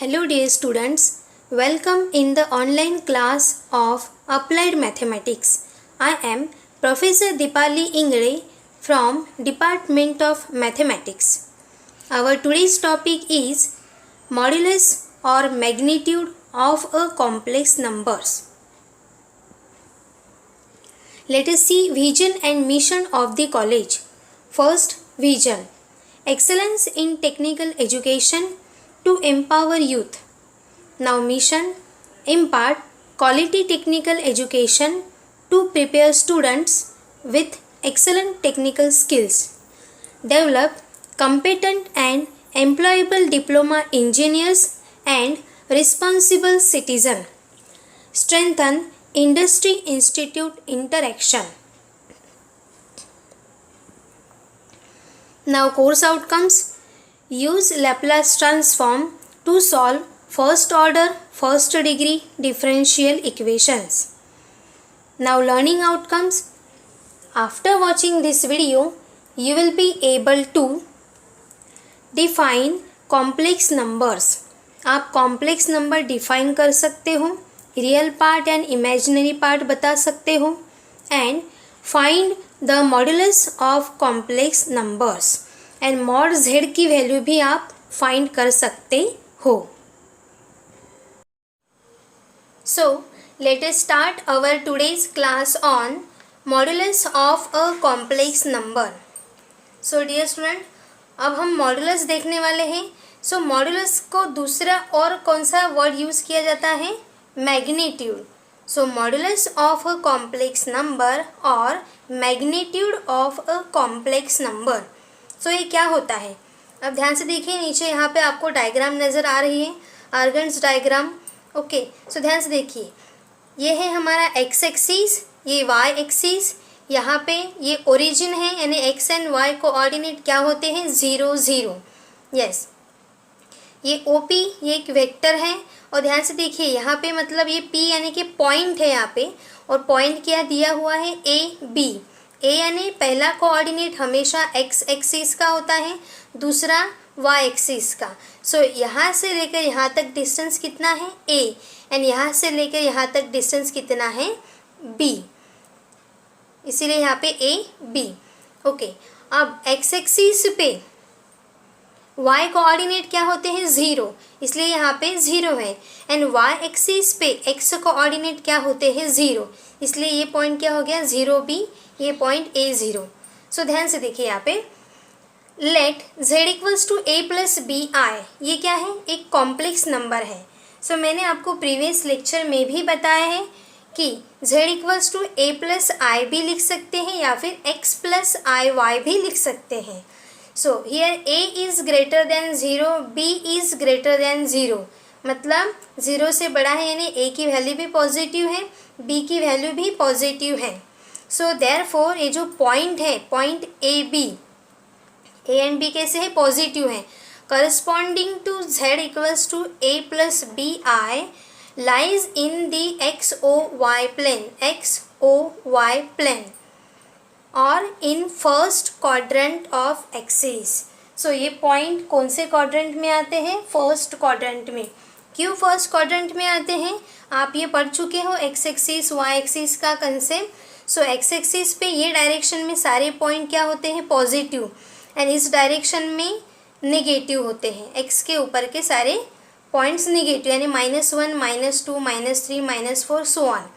Hello dear students, welcome in the online class of Applied Mathematics. I am Professor Dipali Ingre from Department of Mathematics. Our today's topic is modulus or magnitude of a complex numbers. Let us see vision and mission of the college. First, vision. Excellence in technical education to empower youth. Now mission, impart quality technical education to prepare students with excellent technical skills. Develop competent and employable diploma engineers and responsible citizen. Strengthen industry institute interaction. Now course outcomes. Use Laplace transform to solve first order, first degree differential equations. Now learning outcomes. After watching this video, you will be able to define complex numbers. आप complex number define कर सकते हो, real part and imaginary part बता सकते हो, and find the modulus of complex numbers. And mod z की value भी आप फाइंड कर सकते हो. So let us start our today's class on modulus of a complex number. So dear student, अब हम मॉडुलस देखने वाले हैं. सो मॉडुलस को दूसरा और कौन सा वर्ड यूज़ किया जाता है? Magnitude. So modulus of a complex number और magnitude of a complex number. So ये क्या होता है? अब ध्यान से देखिए, नीचे यहाँ पे आपको डायग्राम नज़र आ रही है, आर्गन्स डायग्राम. ओके, सो ध्यान से देखिए, ये है हमारा एक्स एक्सिस, ये वाई एक्सिस. यहाँ पे ये ओरिजिन है, यानी एक्स एंड वाई कोऑर्डिनेट क्या होते हैं? 0 0. यस, ये ओ पी, ये एक वेक्टर है. और ध्यान से देखिए, यहाँ पे मतलब ये पी यानी कि पॉइंट है यहाँ पे, और पॉइंट क्या दिया हुआ है? ए बी. ए यानी पहला कोऑर्डिनेट हमेशा एक्स एक्सिस का होता है, दूसरा वाई एक्सिस का. सो यहाँ से लेकर यहाँ तक डिस्टेंस कितना है? ए. एंड यहाँ से लेकर यहाँ तक डिस्टेंस कितना है? बी. इसीलिए यहाँ पे ए बी. ओके, अब एक्स एक्सिस पे वाई कोऑर्डिनेट क्या होते हैं? 0, इसलिए यहाँ पे 0 है. एंड वाई एक्सिस पे एक्स कोऑर्डिनेट क्या होते हैं? 0, इसलिए ये पॉइंट क्या हो गया? 0 बी. ये पॉइंट ए 0. सो ध्यान से देखिए, यहाँ पे let z equals to A plus B i. ये क्या है? एक कॉम्प्लेक्स नंबर है. सो मैंने आपको प्रीवियस लेक्चर में भी बताया है कि z equals to A plus I भी लिख सकते हैं या फिर x प्लस आई वाई भी लिख सकते हैं. So here a is greater than 0, b is greater than 0. मतलब 0 से बड़ा है, यानी a की वैल्यू भी पॉजिटिव है, b की वैल्यू भी पॉजिटिव है. सो देयरफॉर ये जो पॉइंट है, point A B, A and B कैसे है? पॉजिटिव है. Corresponding to z equals to A plus B I lies in the X O Y plane, X O Y plane, और in first quadrant of axis. So ये point कौन से quadrant में आते हैं? फर्स्ट क्वाड्रेंट में. क्यों फर्स्ट क्वाड्रेंट में आते हैं? आप ये पढ़ चुके हो एक्स एक्सिस वाई एक्सिस का कंसेप्ट. सो एक्स एक्सिस पे ये डायरेक्शन में सारे पॉइंट क्या होते हैं? पॉजिटिव. एंड इस डायरेक्शन में नेगेटिव होते हैं. एक्स के ऊपर के सारे पॉइंट्स नेगेटिव, यानी -1 -2 -3 -4 सो ऑन.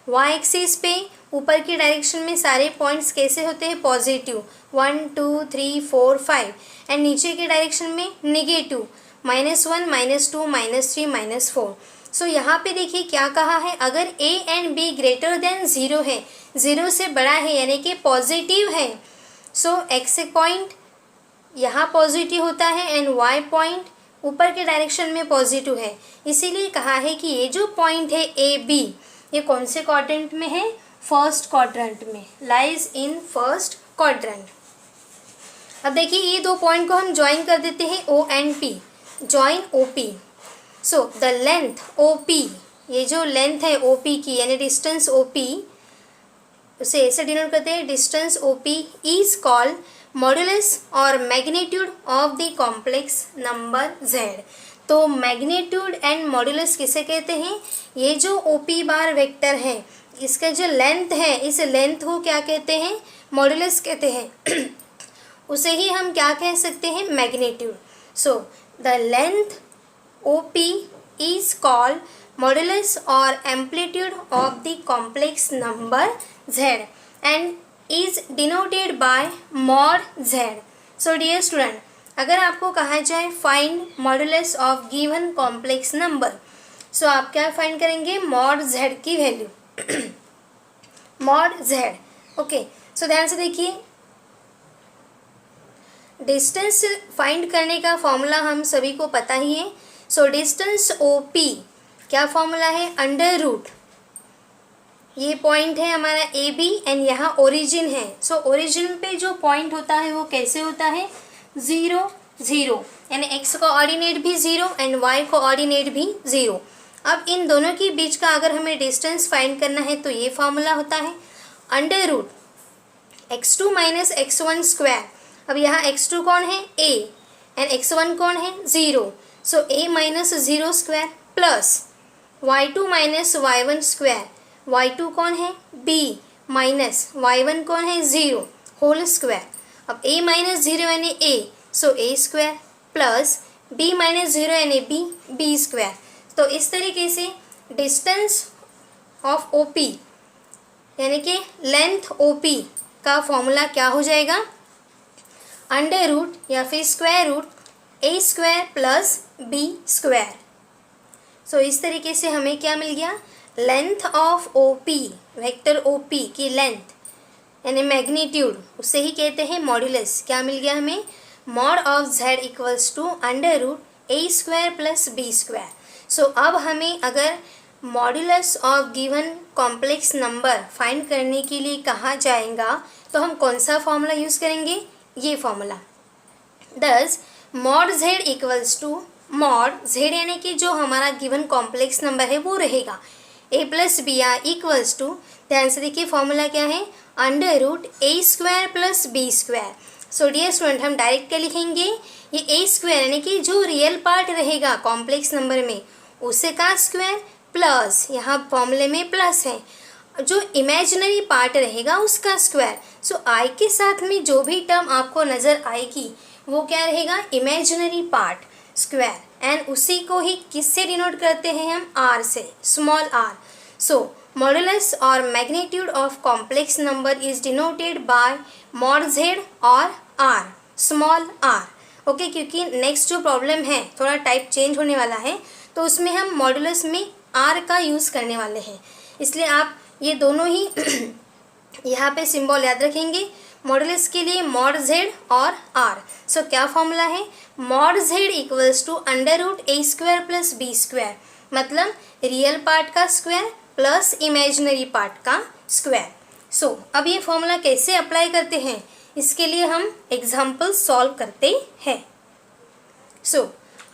वाई एक्सिस पे ऊपर की डायरेक्शन में सारे पॉइंट्स कैसे होते हैं? पॉजिटिव, 1 2 3 4 5. एंड नीचे के डायरेक्शन में नेगेटिव, -1 -2 -3 -4. सो यहाँ पे देखिए क्या कहा है, अगर a and b greater than 0 है, 0 से बड़ा है यानी कि पॉजिटिव है, सो x पॉइंट यहाँ पॉजिटिव होता है एंड y पॉइंट ऊपर के डायरेक्शन में पॉजिटिव है. इसीलिए कहा है कि ये जो पॉइंट है ए बी, ये कौन से क्वाड्रेंट में है? फर्स्ट क्वाड्रेंट में, लाइज इन फर्स्ट क्वाड्रेंट. अब देखिए, ये दो पॉइंट को हम ज्वाइन कर देते हैं O and P. Join OP. So the length OP, ये जो लेंथ है OP की यानी डिस्टेंस OP, उसे ऐसे डिनोट करते हैं, distance OP is called modulus और magnitude of the complex number z. तो मैग्नीट्यूड एंड मॉड्यूलस किसे कहते हैं? ये जो OP बार वेक्टर है इसका जो लेंथ है, इस लेंथ को क्या कहते हैं? मॉड्यूलस कहते हैं। उसे ही हम क्या कह सकते हैं? Magnitude. So the length OP is called modulus or amplitude of the complex number z and is denoted by mod z. So dear student, अगर आपको कहा जाए find modulus of given complex number, so आप क्या find करेंगे? mod z की value mod z। Okay, सो ध्यान से देखिए, डिस्टेंस फाइंड करने का फॉर्मूला हम सभी को पता ही है। सो डिस्टेंस OP क्या फॉर्मूला है? अंडर रूट, ये पॉइंट है हमारा AB एंड यहाँ ओरिजिन है। सो ओरिजिन पे जो पॉइंट होता है वो कैसे होता है? 0 0, यानी x कोऑर्डिनेट भी 0 एंड y कोऑर्डिनेट भी 0। अब इन दोनों के बीच का अगर हमें डिस्टेंस फाइंड करना है तो ये फॉर्मूला होता है under root x2 minus x1 square. अब यहाँ x2 कौन है? a एंड x1 कौन है? 0। सो a minus 0 square plus y2 minus y1 square. y2 कौन है? b माइनस y1 कौन है? 0 होल स्क्वायर। अब a माइनस 0 यानी a, so a square plus b minus 0 यानी b, b स्क्वायर। तो इस तरीके से डिस्टेंस ऑफ OP यानी कि लेंथ OP का फॉर्मूला क्या हो जाएगा? अंडर रूट या फिर square root a square plus b square. So इस तरीके से हमें क्या मिल गया? Length of OP, vector OP की लेंथ यानी मैग्नीट्यूड, उसे ही कहते हैं मॉड्यूलस। क्या मिल गया हमें? Mod of z equals to under root a square plus b square. So अब हमें अगर modulus of given complex number find करने के लिए कहा जाएगा तो हम कौन सा फॉर्मूला यूज़ करेंगे? ये formula. Thus mod z equals to mod z यानी कि जो हमारा गिवन कॉम्प्लेक्स नंबर है वो रहेगा a plus b r equals to, ध्यान से देखिए फॉर्मूला क्या है? Under root a square plus b square. So dear student, हम डायरेक्ट क्या लिखेंगे? ये a स्क्वायर यानी कि जो रियल पार्ट रहेगा कॉम्प्लेक्स नंबर में उसे का स्क्वायर प्लस, यहाँ फॉर्मूले में प्लस है, जो इमेजिनरी पार्ट रहेगा उसका स्क्वायर। सो i के साथ में जो भी टर्म आपको नज़र आएगी वो क्या रहेगा? इमेजिनरी पार्ट स्क्वायर, एंड उसी को ही किससे डिनोट करते हैं हम? r से, स्मॉल r। सो मॉड्यूलस और magnitude of complex number is denoted by mod z और r, स्मॉल r। ओके, क्योंकि नेक्स्ट जो प्रॉब्लम है थोड़ा टाइप चेंज होने वाला है तो उसमें हम मॉड्यूलस में r का यूज़ करने वाले हैं, इसलिए आप ये दोनों ही यहाँ पे सिंबल याद रखेंगे। मॉड्यूलस के लिए मॉड z और r। सो क्या फॉर्मूला है? Mod z equals to under root a square plus b square, मतलब रियल पार्ट का स्क्वायर प्लस इमेजिनरी पार्ट का स्क्वायर। सो अब ये फॉर्मूला कैसे अप्लाई करते हैं इसके लिए हम एग्जाम्पल सॉल्व करते हैं। सो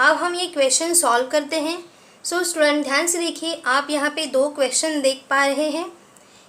अब हम ये क्वेश्चन सॉल्व करते हैं। सो स्टूडेंट ध्यान से देखिए, आप यहाँ पे दो क्वेश्चन देख पा रहे हैं।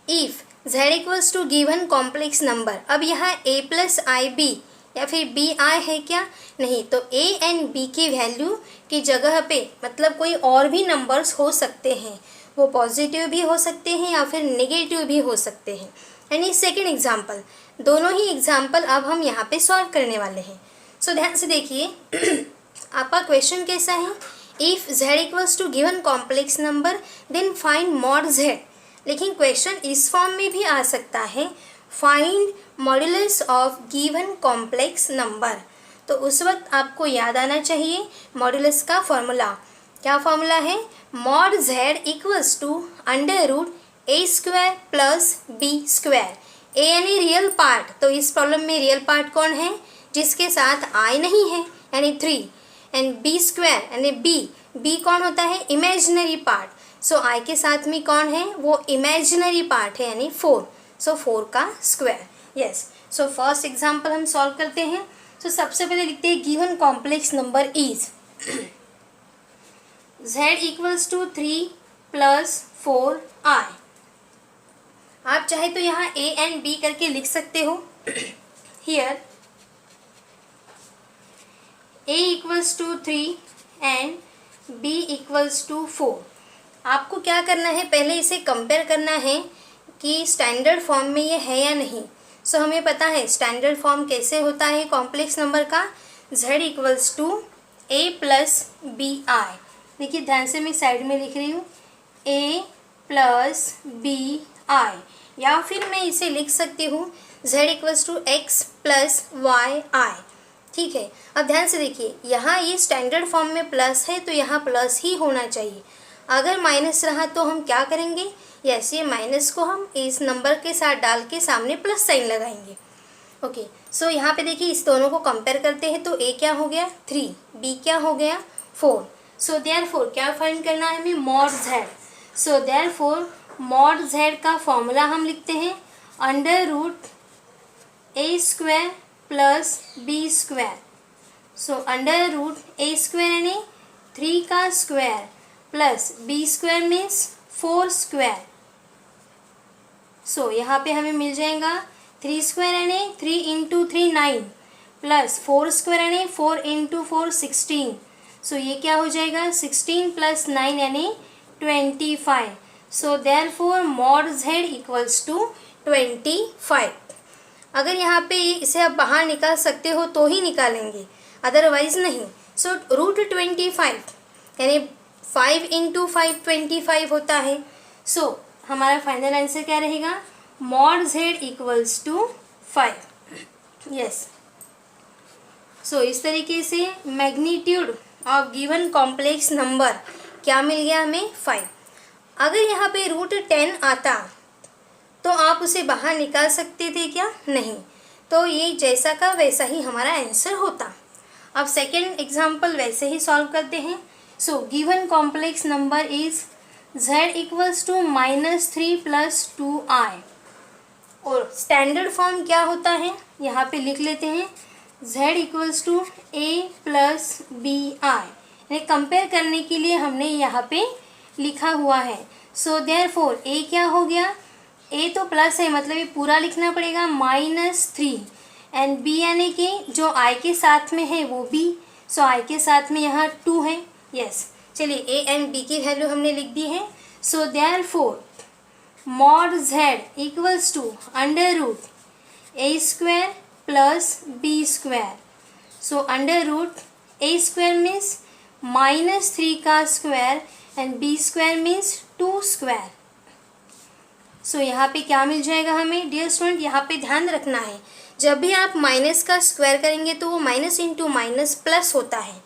If z equals to given complex number, अब यहाँ a प्लस आई बी या फिर बी आई है क्या? नहीं, तो a एंड b की वैल्यू की जगह पे मतलब कोई और भी नंबर्स हो सकते हैं, वो पॉजिटिव भी हो सकते हैं या फिर नेगेटिव भी हो सकते हैं। यानी सेकेंड एग्जाम्पल, दोनों ही एग्जाम्पल अब हम यहाँ पे सॉल्व करने वाले हैं। सो ध्यान से देखिए आपका क्वेश्चन कैसा है? If z equals to given complex number then find mod z। लेकिन क्वेश्चन इस फॉर्म में भी आ सकता है, find modulus of given complex number. तो उस वक्त आपको याद आना चाहिए मॉड्यूलस का फॉर्मूला। क्या फॉर्मूला है? Mod z equals to under root a square plus b square. a यानी रियल पार्ट, तो इस प्रॉब्लम में रियल पार्ट कौन है? जिसके साथ i नहीं है यानी 3, एंड b स्क्वायर यानी b कौन होता है? Imaginary part. सो i के साथ में कौन है? वो इमेजिनरी पार्ट है यानी 4। सो 4 का square. Yes, so first example हम सॉल्व करते हैं। सो सबसे पहले लिखते हैं given complex number is z equals to 3 plus 4i। आप चाहे तो यहाँ a एंड b करके लिख सकते हो। Here a equals to 3 and b equals to 4। आपको क्या करना है, पहले इसे कंपेयर करना है कि स्टैंडर्ड फॉर्म में ये है या नहीं। सो हमें पता है स्टैंडर्ड फॉर्म कैसे होता है कॉम्प्लेक्स नंबर का, z equals to a plus B i. देखिए ध्यान से मैं साइड में लिख रही हूँ a प्लस बी आई, या फिर मैं इसे लिख सकती हूँ z equals to x plus Y I. ठीक है, अब ध्यान से देखिए यहाँ ये स्टैंडर्ड फॉर्म में प्लस है तो यहाँ प्लस ही होना चाहिए। अगर माइनस रहा तो हम क्या करेंगे, यस ये माइनस को हम इस नंबर के साथ डाल के सामने प्लस साइन लगाएंगे। ओके, सो यहाँ पे देखिए इस दोनों को कंपेयर करते हैं तो a क्या हो गया 3, b क्या हो गया 4। सो देयरफॉर क्या फाइंड करना है हमें, mod z। So therefore mod z का फॉर्मूला हम लिखते हैं under root a square plus b square. So under root a square यानी 3 का square plus b square means 4 square. So यहाँ पे हमें मिल जाएगा 3 स्क्वायर यानी 3 इंटू 3 9 प्लस 4 स्क्वायर यानी 4 इंटू 4 16। सो ये क्या हो जाएगा 16 प्लस 9 यानी 25। So therefore mod z equals to 25। अगर यहाँ पे इसे आप बाहर निकाल सकते हो तो ही निकालेंगे, अदरवाइज नहीं। सो रूट 25 यानी 5 इंटू 5 25 होता है। सो हमारा फाइनल आंसर क्या रहेगा, mod z equals to 5। Yes, so इस तरीके से magnitude of given complex number क्या मिल गया हमें 5। अगर यहाँ पे रूट 10 आता तो आप उसे बाहर निकाल सकते थे क्या, नहीं, तो ये जैसा का वैसा ही हमारा आंसर होता। अब सेकेंड एग्जाम्पल वैसे ही सॉल्व करते हैं। So given complex number is z equals to -3 plus 2i, और स्टैंडर्ड फॉर्म क्या होता है यहाँ पे लिख लेते हैं z equals to a plus B i, यानी कंपेयर करने के लिए हमने यहाँ पे लिखा हुआ है। सो देयरफॉर a क्या हो गया, a तो प्लस है मतलब ये पूरा लिखना पड़ेगा -3 एंड b यानी कि जो i के साथ में है वो b। सो i के साथ में यहाँ 2 है। यस, चलिए a एंड b की वैल्यू हमने लिख दी है। So therefore mod z equals to under root a square plus b square. So under root a square means -3 का square and b square means 2 square. So यहाँ पे क्या मिल जाएगा हमें डियर स्टूडेंट, यहाँ पे ध्यान रखना है जब भी आप माइनस का स्क्वायर करेंगे तो वो माइनस इंटू माइनस प्लस होता है।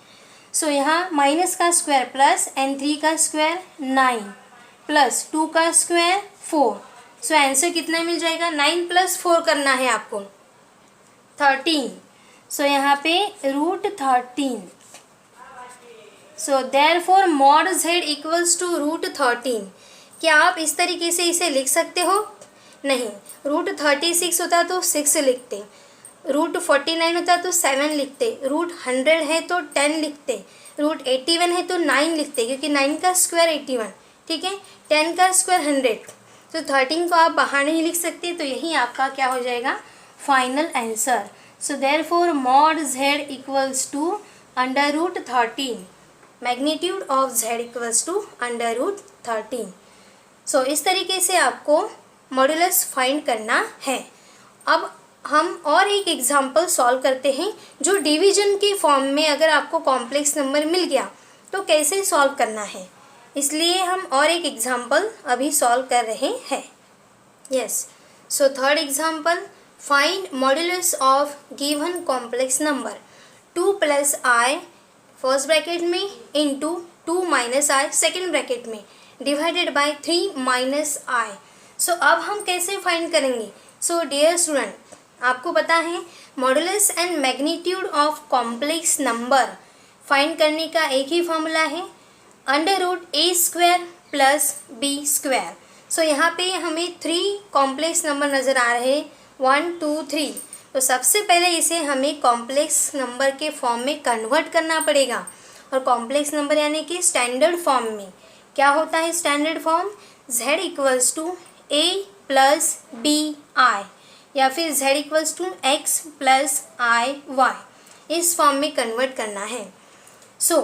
सो यहाँ माइनस का स्क्वायर प्लस एंड 3 का स्क्वायर 9 प्लस 2 का स्क्वायर 4। सो आंसर कितना मिल जाएगा, 9 प्लस 4 करना है आपको 13। सो यहाँ पे root 13। So therefore mod z equals to root 13। क्या आप इस तरीके से इसे लिख सकते हो, नहीं, रूट 36 होता तो 6 लिखते, रूट 49 होता तो 7 लिखते, रूट 100 है तो 10 लिखते, रूट 81 है तो 9 लिखते, क्योंकि 9 का स्क्वायर 81, ठीक है, 10 का स्क्वायर 100। तो 13 को आप बाहर नहीं लिख सकते, तो यही आपका क्या हो जाएगा final answer. So therefore mod z equals to under root 13, magnitude of z equals to under root 13। So इस तरीके से आपको मॉड्यूलस फाइंड करना है। अब हम और एक एग्जाम्पल सॉल्व करते हैं जो डिवीजन के फॉर्म में अगर आपको कॉम्प्लेक्स नंबर मिल गया तो कैसे सॉल्व करना है, इसलिए हम और एक एग्जाम्पल अभी सॉल्व कर रहे हैं। Yes, so third example, find modulus of given complex number 2 plus I first bracket में इंटू 2 माइनस आई सेकेंड ब्रैकेट में डिवाइडेड बाय 3 माइनस आई। सो अब हम कैसे फाइंड करेंगे। सो डियर स्टूडेंट, आपको पता है modulus and magnitude of complex number find करने का एक ही फॉर्मूला है, अंडर रूट ए square plus B square. So यहाँ पे हमें 3 कॉम्प्लेक्स नंबर नज़र आ रहे हैं, 1 2 3। तो सबसे पहले इसे हमें कॉम्प्लेक्स नंबर के फॉर्म में कन्वर्ट करना पड़ेगा, और कॉम्प्लेक्स नंबर यानी कि स्टैंडर्ड फॉर्म में क्या होता है, standard form z equals to a plus B i, या फिर z equals to x plus i y, इस फॉर्म में कन्वर्ट करना है। सो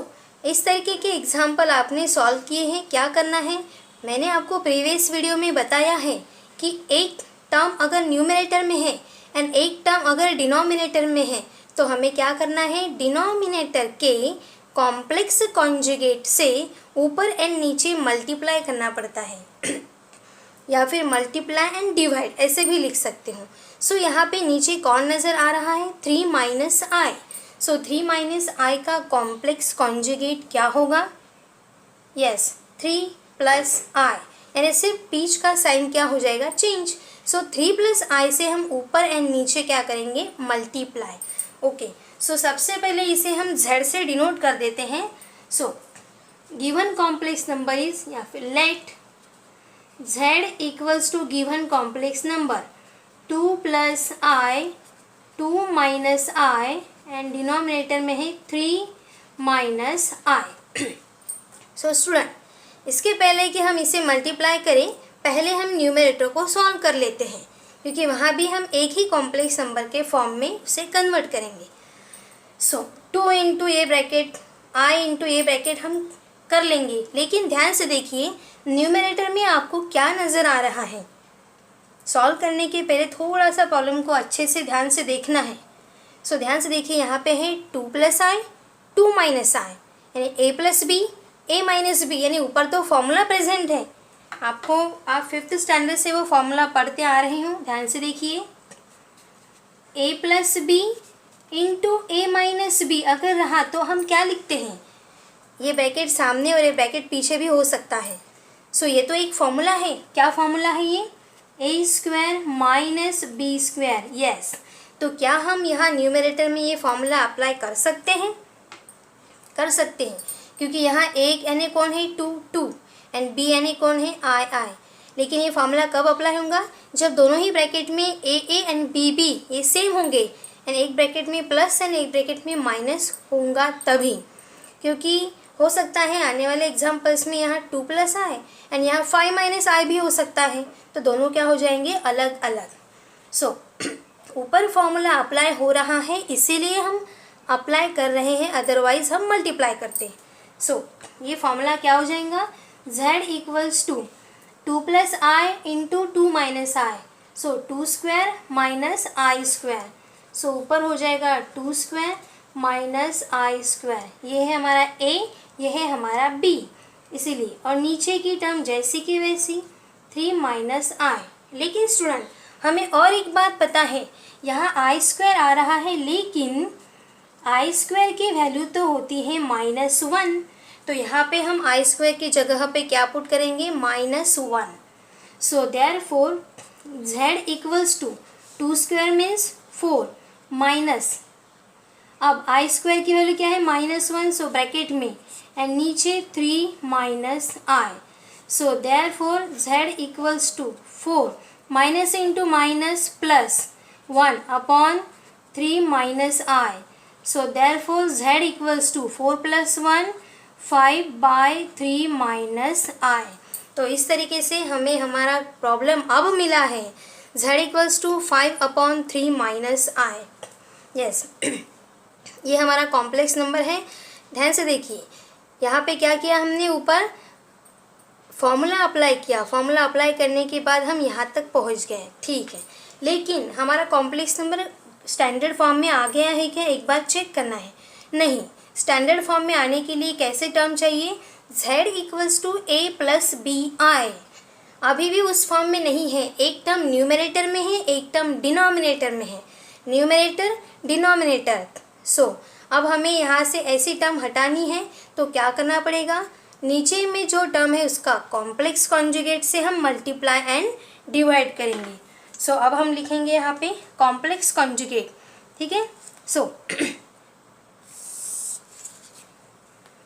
इस तरीके के एग्जाम्पल आपने सॉल्व किए हैं। क्या करना है, मैंने आपको प्रीवियस वीडियो में बताया है कि एक टर्म अगर न्यूमरेटर में है एंड एक टर्म अगर डिनोमिनेटर में है तो हमें क्या करना है, डिनोमिनेटर के कॉम्प्लेक्स कॉन्जुगेट से ऊपर एंड नीचे मल्टीप्लाई करना पड़ता है या फिर मल्टीप्लाई एंड डिवाइड ऐसे भी लिख सकते हो। सो यहाँ पे नीचे कौन नज़र आ रहा है, 3 minus I. So 3 minus I का कॉम्प्लेक्स कॉन्जुगेट क्या होगा, यस 3 प्लस आई, यानी सिर्फ बीच का साइन क्या हो जाएगा, चेंज। सो 3 प्लस आई से हम ऊपर एंड नीचे क्या करेंगे, मल्टीप्लाई। ओके, सो सबसे पहले इसे हम z से डिनोट कर देते हैं। So given complex number is, या फिर let z equals to given complex number 2 plus i, 2 minus I and denominator में है 3 माइनस आई। सो स्टूडेंट, इसके पहले कि हम इसे मल्टीप्लाई करें, पहले हम न्यूमरेटर को सॉल्व कर लेते हैं, क्योंकि वहाँ भी हम एक ही कॉम्प्लेक्स नंबर के फॉर्म में उसे कन्वर्ट करेंगे। सो 2 into A bracket I into A bracket हम कर लेंगे, लेकिन ध्यान से देखिए न्यूमरेटर में आपको क्या नज़र आ रहा है। सॉल्व करने के पहले थोड़ा सा प्रॉब्लम को अच्छे से ध्यान से देखना है। सो ध्यान से देखिए, यहाँ पे है 2 प्लस आई, 2 माइनस आई, यानी ए plus b, a minus b, यानी ऊपर तो फॉर्मूला प्रेजेंट है। आपको आप 5th स्टैंडर्ड से वो फॉर्मूला पढ़ते आ रहे हो, ध्यान से देखिए। ए plus b into a minus B अगर रहा तो हम क्या लिखते हैं, ये ब्रैकेट सामने और ये ब्रैकेट पीछे भी हो सकता है। सो ये तो एक फॉर्मूला है। क्या फॉर्मूला है ये, A square minus B square, yes. तो क्या हम यहाँ न्यूमरेटर में ये फॉर्मूला अप्लाई कर सकते हैं, कर सकते हैं, क्योंकि यहाँ एक यानी कौन है 2 2 एंड बी यानी कौन है आई आई। लेकिन ये फॉर्मूला कब अप्लाई होगा, जब दोनों ही ब्रैकेट में ए एंड बी ये सेम होंगे एंड एक ब्रैकेट में प्लस एंड एक ब्रैकेट में माइनस होगा तभी। क्योंकि हो सकता है आने वाले एग्जाम्पल्स में यहाँ 2 प्लस आई एंड यहाँ 5 माइनस आई भी हो सकता है, तो दोनों क्या हो जाएंगे, अलग अलग। सो ऊपर फॉर्मूला अप्लाई हो रहा है इसीलिए हम अप्लाई कर रहे हैं, अदरवाइज हम मल्टीप्लाई करते हैं। सो ये फॉर्मूला क्या हो जाएगा, z equals to 2 plus I into 2 minus I, so 2 square minus I square. So ऊपर हो जाएगा 2 स्क्वायर माइनस आई स्क्वायर, ये है हमारा a, ये है हमारा b, इसीलिए। और नीचे की टर्म जैसी की वैसी 3 माइनस आई। लेकिन स्टूडेंट हमें और एक बात पता है, यहाँ आई स्क्वायर आ रहा है, लेकिन आई स्क्वायर की वैल्यू तो होती है -1, तो यहाँ पे हम आई स्क्वायर की जगह पे क्या पुट करेंगे, -1। So therefore z equals to 2 square means 4 minus, अब आई स्क्वायर की वैल्यू क्या है, -1, सो ब्रैकेट में एंड नीचे 3 minus I. So therefore z equals to 4 minus into minus plus 1 upon 3 minus I. So therefore z equals to 4 plus 1 5/3 minus I. तो इस तरीके से हमें हमारा प्रॉब्लम अब मिला है, z equals to 5/3 minus i, yes. ये हमारा कॉम्प्लेक्स नंबर है। ध्यान से देखिए, यहाँ पे क्या किया हमने, ऊपर फॉर्मूला अप्लाई किया, फॉर्मूला अप्लाई करने के बाद हम यहाँ तक पहुँच गए, ठीक है। लेकिन हमारा कॉम्प्लेक्स नंबर स्टैंडर्ड फॉर्म में आ गया है क्या, एक बार चेक करना है। नहीं, स्टैंडर्ड फॉर्म में आने के लिए कैसे टर्म चाहिए, z equals to a plus B i. अभी भी उस फॉर्म में नहीं है, एक टर्म न्यूमरेटर में है, एक टर्म डिनोमिनेटर में है, न्यूमरेटर डिनोमिनेटर। सो अब हमें यहाँ से ऐसी टर्म हटानी है, तो क्या करना पड़ेगा, नीचे में जो टर्म है उसका कॉम्प्लेक्स कॉन्जुगेट से हम मल्टीप्लाई एंड डिवाइड करेंगे। सो अब हम लिखेंगे यहाँ पे कॉम्प्लेक्स कॉन्जुगेट, ठीक है। सो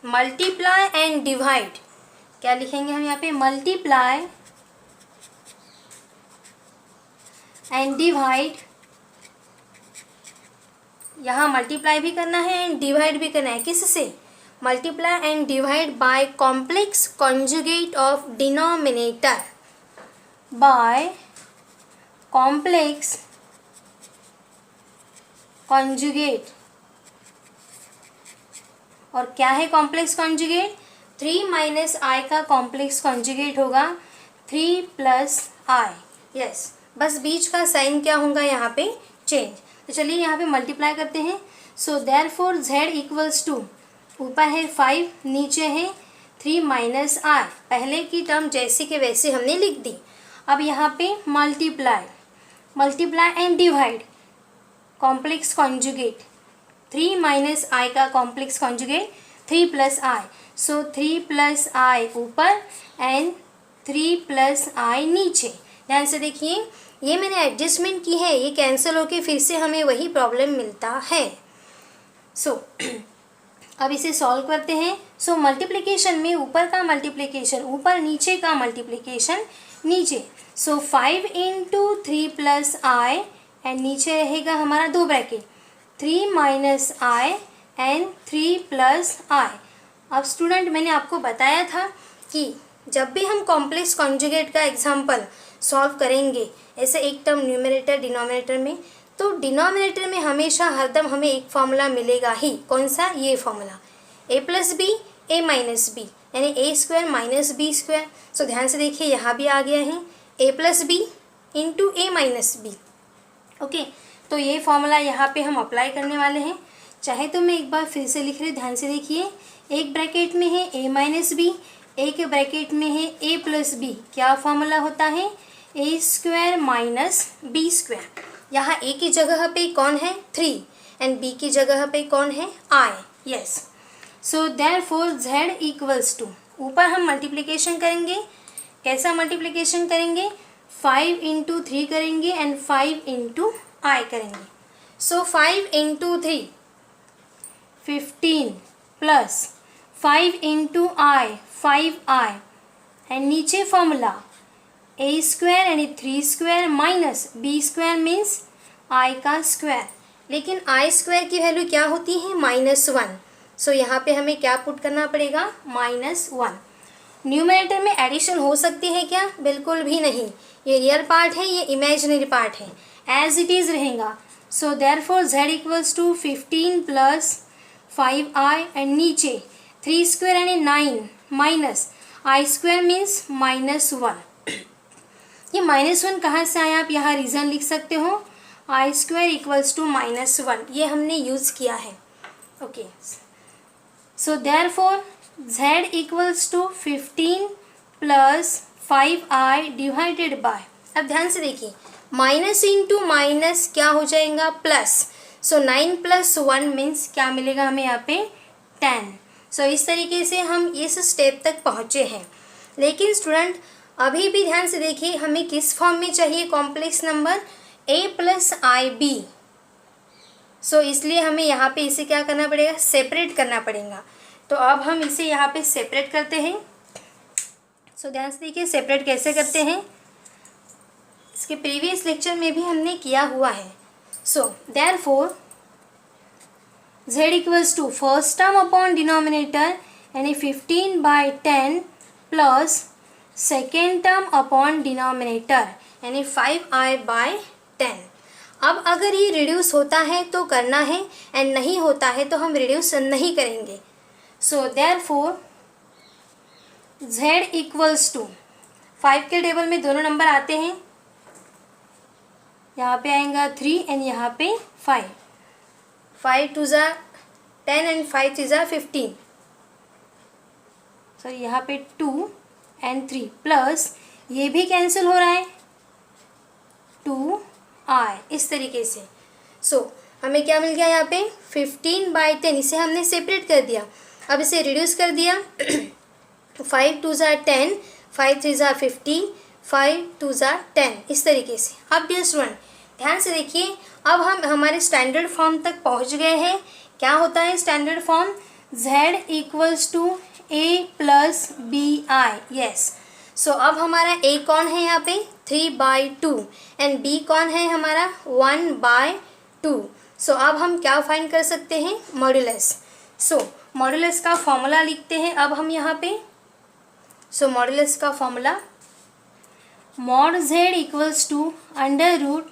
मल्टीप्लाई एंड डिवाइड, क्या लिखेंगे हम यहाँ पे, मल्टीप्लाई एंड डिवाइड। यहाँ मल्टीप्लाई भी करना है एंड डिवाइड भी करना है, किससे, multiply and divide by complex conjugate of denominator, by complex conjugate और क्या है कॉम्प्लेक्स कॉन्जुगेट? 3 माइनस आई का कॉम्प्लेक्स कॉन्जुगेट होगा 3 प्लस आई। यस, बस बीच का साइन क्या होगा यहाँ पे? चेंज। तो चलिए यहाँ पे मल्टीप्लाई करते हैं। So therefore z equals to, ऊपर है 5, नीचे है 3 माइनस आई। पहले की टर्म जैसी के वैसे हमने लिख दी। अब यहाँ पे multiply and divide, complex conjugate 3 minus I का complex conjugate 3 plus I. So 3 plus I ऊपर एंड 3 प्लस आई नीचे। ध्यान से देखिए, ये मैंने एडजस्टमेंट की है, ये कैंसिल होके फिर से हमें वही प्रॉब्लम मिलता है। सो अब इसे सॉल्व करते हैं। सो मल्टीप्लिकेशन में ऊपर का मल्टीप्लिकेशन ऊपर, नीचे का मल्टीप्लिकेशन नीचे। So 5 into 3 plus I and नीचे रहेगा हमारा 2 bracket 3 minus I and 3 plus I. अब स्टूडेंट मैंने आपको बताया था कि जब भी हम कॉम्प्लेक्स कॉन्जुगेट का एग्जाम्पल सॉल्व करेंगे ऐसे एक टर्म न्यूमरेटर डिनोमिनेटर में, तो डिनोमिनेटर में हमेशा हरदम हमें एक फॉर्मूला मिलेगा ही। कौन सा? ये formula a plus b a minus b, यानी a square minus B square. So ध्यान से देखिए यहाँ भी आ गया है a plus b into a minus b. Okay, तो ये फॉर्मूला यहाँ पे हम अप्लाई करने वाले हैं। चाहे तो मैं एक बार फिर से लिख रही, ध्यान से देखिए। एक ब्रैकेट में है a माइनस बी, एक ब्रैकेट में है a प्लस बी। क्या फॉर्मूला होता है? ए स्क्वायर माइनस बी स्क्वायर। यहाँ a की जगह पे कौन है? 3 एंड b की जगह पे कौन है? I। Yes, so therefore z equals to, ऊपर हम मल्टीप्लिकेशन करेंगे। कैसा मल्टीप्लिकेशन करेंगे? 5 इंटू 3 करेंगे एंड 5 इंटू आई करेंगे। So 5 into 3 15 plus 5 into i 5i and नीचे फॉर्मूला ए स्क्वायर यानी 3 square minus B square means i का स्क्वायर। लेकिन आई स्क्वायर की वैल्यू क्या होती है? -1। सो यहाँ पे हमें क्या पुट करना पड़ेगा? -1। न्यूमरेटर में एडिशन हो सकती है क्या? बिल्कुल भी नहीं। ये रियल पार्ट है, ये इमेजिनरी पार्ट है, एज इट इज़ रहेगा। So therefore z equals to 15 plus 5i and नीचे 3 स्क्वायर यानी 9 माइनस आई स्क्वायर मीन्स -1। ये -1 कहाँ से आया? आप यहाँ रीज़न लिख सकते हो, आई स्क्वायर इक्वल्स टू -1, ये हमने यूज़ किया है। Okay, so therefore z equals to 15 plus 5i divided by, अब ध्यान से देखिए, माइनस इंटू माइनस क्या हो जाएगा? प्लस। सो 9 प्लस 1 मीन्स क्या मिलेगा हमें यहाँ पे? 10। सो इस तरीके से हम इस स्टेप तक पहुँचे हैं। लेकिन स्टूडेंट अभी भी ध्यान से देखिए, हमें किस फॉर्म में चाहिए complex number? a plus I B. So इसलिए हमें यहाँ पे इसे क्या करना पड़ेगा? सेपरेट करना पड़ेगा। तो अब हम इसे यहाँ पे सेपरेट करते हैं। सो ध्यान से देखिए सेपरेट कैसे करते हैं, इसके प्रीवियस लेक्चर में भी हमने किया हुआ है। So therefore z equals to first term upon denominator यानी 15/10 plus second term upon denominator यानी 5i/10। अब अगर ये रिड्यूस होता है तो करना है एंड नहीं होता है तो हम रिड्यूस नहीं करेंगे। So therefore z equals to 5 के टेबल में दोनों नंबर आते हैं, यहाँ पे आएगा 3 एंड यहाँ पे 5। 5 2 ज़ा 10 एंड 5 3 ज़ा 15। सॉरी यहाँ पे 2 एंड 3 प्लस ये भी कैंसिल हो रहा है 2i, इस तरीके से। सो हमें क्या मिल गया यहाँ पे? 15/10, इसे हमने सेपरेट कर दिया। अब इसे रिड्यूस कर दिया 5 2 ज़ा 10, 5 3 ज़ा 15, 5 2 ज़ा 10, इस तरीके से। अब डियर स्टूडेंट ध्यान से देखिए, अब हम हमारे स्टैंडर्ड फॉर्म तक पहुँच गए हैं। क्या होता है standard form? z equals to a plus B I. Yes, so अब हमारा a कौन है यहाँ पे? 3/2 एंड b कौन है हमारा? 1/2। सो अब हम क्या फाइंड कर सकते हैं? मॉड्यूलस। सो मॉड्यूलस का फॉर्मूला लिखते हैं अब हम यहाँ पे। सो मॉड्यूलस का formula mod z equals to under root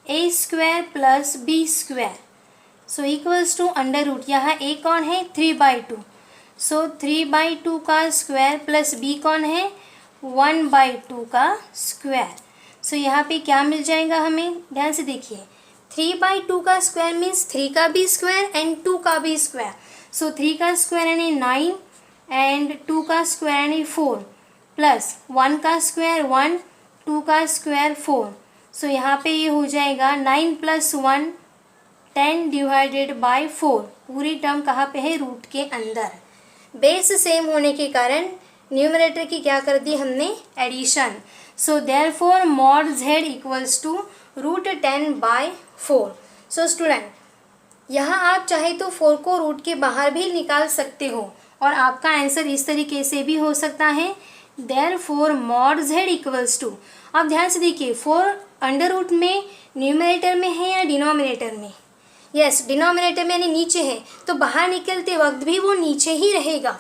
a square plus b square so equals to under root, यहाँ a कौन है 3/2, सो 3/2 का स्क्वायर प्लस b कौन है 1/2 का स्क्वायर। सो यहाँ पे क्या मिल जाएगा हमें, ध्यान से देखिए 3/2 का स्क्वायर मीन्स 3 का भी स्क्वायर एंड 2 का भी स्क्वायर। सो 3 का स्क्वायर यानी 9 एंड 2 का स्क्वायर यानी 4 प्लस 1 का स्क्वायर 1, 2 का स्क्वायर 4। सो यहाँ पे ये हो जाएगा 9 + 1 10 डिवाइडेड बाय 4। पूरी टर्म कहाँ पे है, रूट के अंदर। बेस सेम होने के कारण न्यूमरेटर की क्या कर दी हमने, addition. So therefore mod z equals to √10/4। So student, यहाँ आप चाहे तो 4 को रूट के बाहर भी निकाल सकते हो और आपका आंसर इस तरीके से भी हो सकता है, therefore mod z equals to. अब ध्यान से देखिए 4 अंडर रूट में न्यूमरेटर में है या डिनोमिनेटर में, यस डिनोमिनेटर में यानी नीचे है, तो बाहर निकलते वक्त भी वो नीचे ही रहेगा।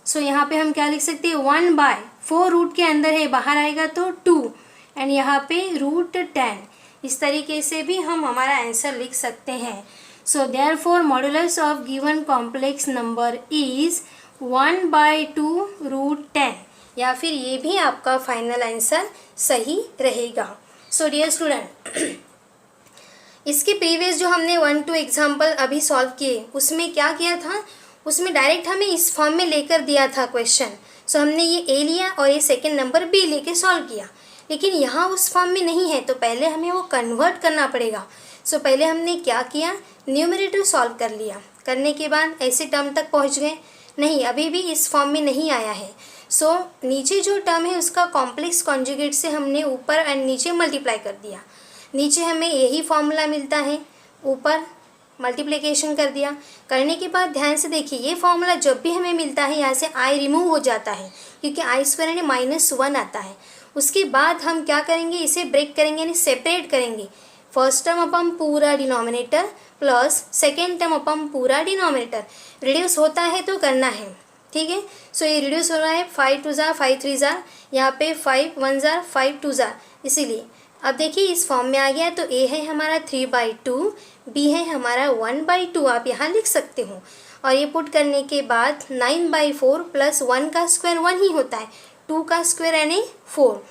सो यहाँ पे हम क्या लिख सकते हैं 1/4 रूट के अंदर है, बाहर आएगा तो 2 एंड यहाँ पे √10। इस तरीके से भी हम हमारा आंसर लिख सकते हैं। So therefore modulus of given complex number is 1/2 √10, या फिर ये भी आपका फाइनल आंसर सही रहेगा। सो डियर स्टूडेंट, इसके प्रीवियस जो हमने 1-2 एग्जाम्पल अभी सॉल्व किए उसमें क्या किया था, उसमें डायरेक्ट हमें इस फॉर्म में लेकर दिया था क्वेश्चन। सो हमने ये ए लिया और ये सेकंड नंबर बी लेके सॉल्व किया, लेकिन यहाँ उस फॉर्म में नहीं है तो पहले हमें वो कन्वर्ट करना पड़ेगा। सो पहले हमने क्या किया, न्यूमरेटर सॉल्व कर लिया, करने के बाद ऐसे टर्म तक पहुँच गए, नहीं अभी भी इस फॉर्म में नहीं आया है। सो नीचे जो टर्म है उसका कॉम्प्लेक्स कॉन्जुगेट से हमने ऊपर एंड नीचे मल्टीप्लाई कर दिया। नीचे हमें यही फॉर्मूला मिलता है, ऊपर मल्टीप्लिकेशन कर दिया। करने के बाद ध्यान से देखिए ये फॉर्मूला जब भी हमें मिलता है यहाँ से i रिमूव हो जाता है, क्योंकि i² यानी -1 आता है। उसके बाद हम क्या करेंगे, इसे ब्रेक करेंगे यानी सेपरेट करेंगे। फर्स्ट टर्म अपॉन पूरा denominator plus second term upon पूरा डिनोमिनेटर। रिड्यूस होता है तो करना है, ठीक है। सो ये रिड्यूस हो रहा है 5 2 जार 5 3 जार, यहाँ पे 5 1 जार 5 2 जार, इसीलिए अब देखिए इस फॉर्म में आ गया। तो a है हमारा 3/2, b है हमारा 1/2, आप यहाँ लिख सकते हो। और ये पुट करने के बाद 9/4 प्लस 1 का स्क्वायर 1 ही होता है, 2 का स्क्वायर यानी 4।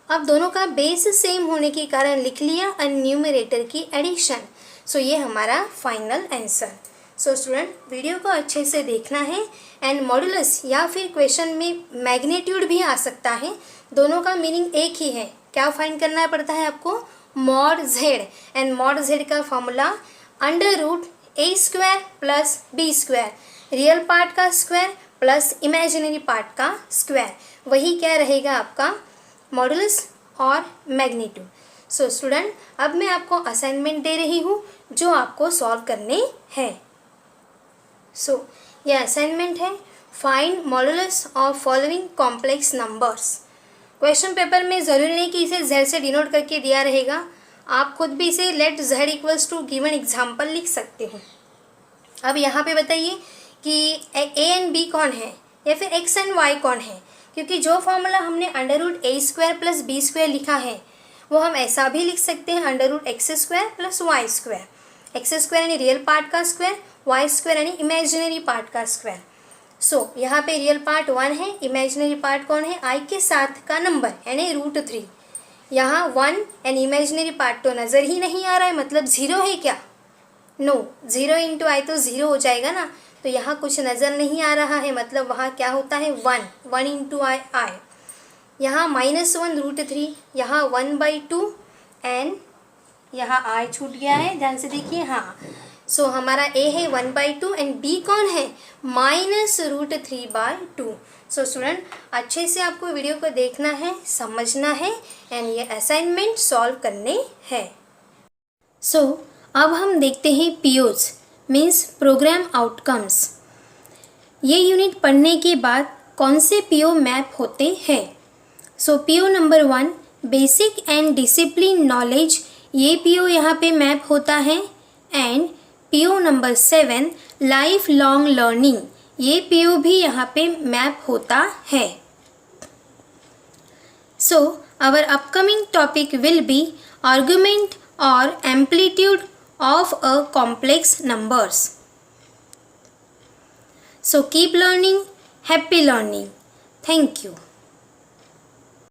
अब दोनों का बेस सेम होने के कारण लिख लिया न्यूमरेटर की एडिशन। सो ये हमारा final answer. So student, video को अच्छे से देखना है एंड मॉडुलस या फिर क्वेश्चन में मैग्नीट्यूड भी आ सकता है, दोनों का मीनिंग एक ही है। क्या फाइंड करना पड़ता है आपको, mod z, and mod z का formula √a² plus b², real part का स्क्वायर प्लस इमेजिनरी पार्ट का स्क्वायर, वही क्या रहेगा आपका मॉडुलस और मैग्नीट्यूड। सो स्टूडेंट, अब मैं आपको असाइनमेंट दे रही हूँ जो आपको सॉल्व करने हैं। सो ये असाइनमेंट है, find modulus of following complex numbers. Question paper में ज़रूरी नहीं कि इसे z से डिनोट करके दिया रहेगा, आप खुद भी इसे let z equals to given example लिख सकते हो। अब यहाँ पे बताइए कि a एंड b कौन है या फिर x एंड y कौन है, क्योंकि जो फॉर्मूला हमने √a² प्लस b² लिखा है वो हम ऐसा भी लिख सकते हैं √x² प्लस y²। x² यानी रियल पार्ट का स्क्वायर, y² यानी इमेजिनरी पार्ट का स्क्वायर। सो यहाँ पे रियल पार्ट 1 है, इमेजिनरी पार्ट कौन है, i के साथ का नंबर यानी √3। यहाँ 1 एंड इमेजिनरी पार्ट तो नज़र ही नहीं आ रहा है, मतलब 0 है क्या, नो, 0 × i तो 0 हो जाएगा ना, तो यहाँ कुछ नज़र नहीं आ रहा है, मतलब वहाँ क्या होता है 1 × i। यहाँ -1 √3, यहाँ 1/2 एंड यहाँ i छूट गया है, ध्यान से देखिए। हाँ, सो हमारा a है 1/2 एंड b कौन है -√3/2। सो स्टूडेंट, अच्छे से आपको वीडियो को देखना है, समझना है एंड ये असाइनमेंट सॉल्व करने हैं। सो अब हम देखते हैं POs मीन्स प्रोग्राम आउटकम्स। ये यूनिट पढ़ने के बाद कौन से PO मैप होते हैं। So PO number 1 basic and discipline knowledge, ये PO यहाँ पे मैप होता है। And PO number 7 life long learning, ये PO भी यहाँ पे मैप होता है। So our upcoming topic will be argument और amplitude of a complex numbers. So keep learning, happy learning. Thank you.